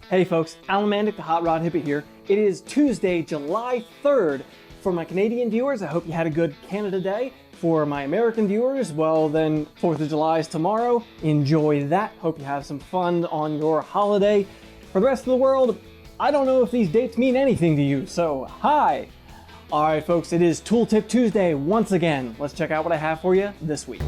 Hey folks, Alan Mandic, the Hot Rod Hippie here. It is Tuesday, July 3rd. For my Canadian viewers, I hope you had a good Canada Day. For my American viewers, well then, 4th of July is tomorrow. Enjoy that. Hope you have some fun on your holiday. For the rest of the world, I don't know if these dates mean anything to you, so hi! Alright folks, it is Tooltip Tuesday once again. Let's check out what I have for you this week.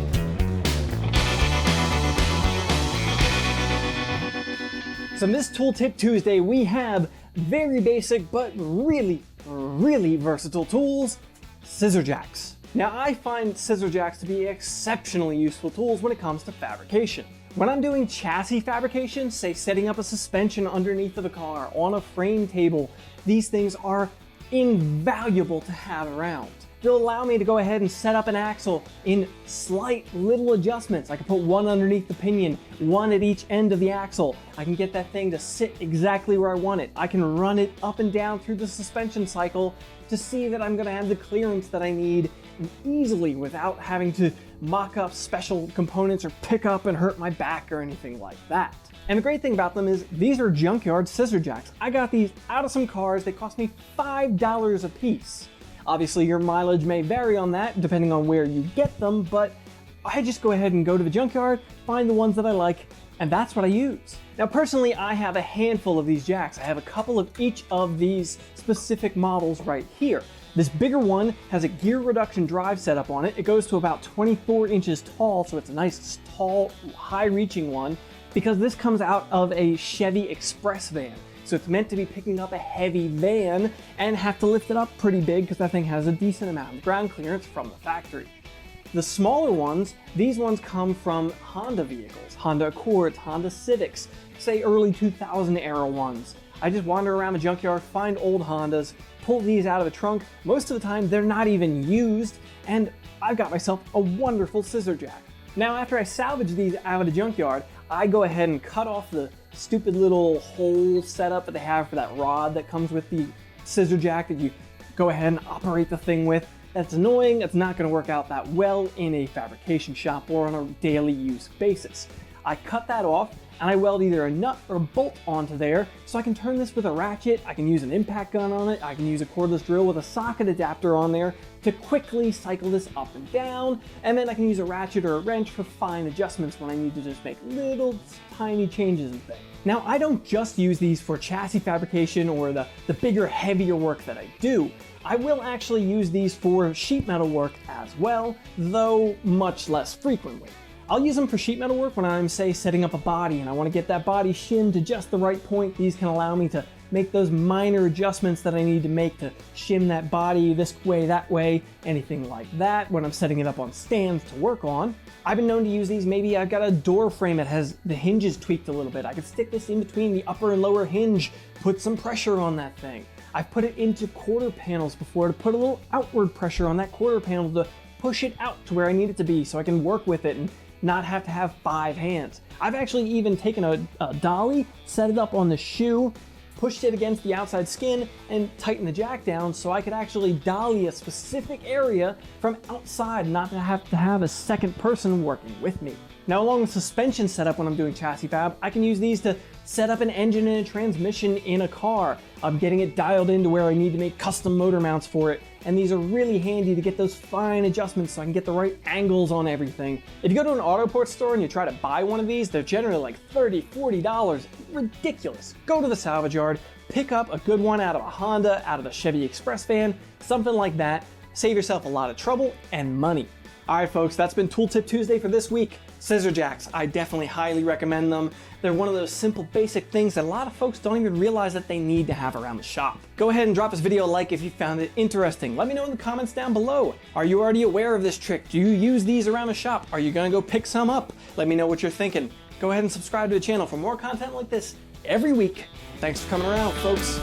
So in this Tooltip Tuesday, we have very basic but really versatile tools, scissor jacks. Now I find scissor jacks to be exceptionally useful tools when it comes to fabrication. When I'm doing chassis fabrication, say setting up a suspension underneath of a car, on a frame table, these things are invaluable to have around. They'll allow me to go ahead and set up an axle in slight little adjustments. I can put one underneath the pinion, one at each end of the axle. I can get that thing to sit exactly where I want it. I can run it up and down through the suspension cycle to see that I'm gonna have the clearance that I need easily without having to mock up special components or pick up and hurt my back or anything like that. And the great thing about them is these are junkyard scissor jacks. I got these out of some cars. They cost me $5 a piece. Obviously your mileage may vary on that depending on where you get them, but I just go ahead and go to the junkyard, find the ones that I like, and that's what I use. Now personally, I have a handful of these jacks. I have a couple of each of these specific models right here. This bigger one has a gear reduction drive setup on it. It goes to about 24 inches tall, so it's a nice, tall, high-reaching one, because this comes out of a Chevy Express van. So it's meant to be picking up a heavy van and have to lift it up pretty big because that thing has a decent amount of ground clearance from the factory. The smaller ones, these ones come from Honda vehicles, Honda Accords, Honda Civics, say early 2000 era ones. I just wander around the junkyard, find old Hondas, pull these out of the trunk. Most of the time they're not even used, and I've got myself a wonderful scissor jack. Now after I salvage these out of the junkyard, I go ahead and cut off the stupid little hole setup that they have for that rod that comes with the scissor jack that you go ahead and operate the thing with. That's annoying. It's not going to work out that well in a fabrication shop or on a daily use basis. I cut that off and I weld either a nut or a bolt onto there so I can turn this with a ratchet. I can use an impact gun on it. I can use a cordless drill with a socket adapter on there to quickly cycle this up and down, and then I can use a ratchet or a wrench for fine adjustments when I need to just make little tiny changes and things. Now I don't just use these for chassis fabrication or the bigger, heavier work that I do. I will actually use these for sheet metal work as well, though much less frequently. I'll use them for sheet metal work when I'm, say, setting up a body and I want to get that body shimmed to just the right point. These can allow me to make those minor adjustments that I need to make to shim that body this way, that way, anything like that when I'm setting it up on stands to work on. I've been known to use these. Maybe I've got a door frame that has the hinges tweaked a little bit. I can stick this in between the upper and lower hinge, put some pressure on that thing. I've put it into quarter panels before to put a little outward pressure on that quarter panel to push it out to where I need it to be so I can work with it and not have to have 5 hands. I've actually even taken a dolly, set it up on the shoe, pushed it against the outside skin, and tightened the jack down so I could actually dolly a specific area from outside, not to have a second person working with me. Now along with suspension setup when I'm doing chassis fab, I can use these to set up an engine and a transmission in a car. I'm getting it dialed into where I need to make custom motor mounts for it, and these are really handy to get those fine adjustments so I can get the right angles on everything. If you go to an auto parts store and you try to buy one of these, they're generally like $30, $40. Ridiculous. Go to the salvage yard, pick up a good one out of a Honda, out of a Chevy Express van, something like that. Save yourself a lot of trouble and money. Alright folks, that's been Tooltip Tuesday for this week. Scissor jacks, I definitely highly recommend them. They're one of those simple basic things that a lot of folks don't even realize that they need to have around the shop. Go ahead and drop this video a like if you found it interesting. Let me know in the comments down below. Are you already aware of this trick? Do you use these around the shop? Are you gonna go pick some up? Let me know what you're thinking. Go ahead and subscribe to the channel for more content like this every week. Thanks for coming around, folks.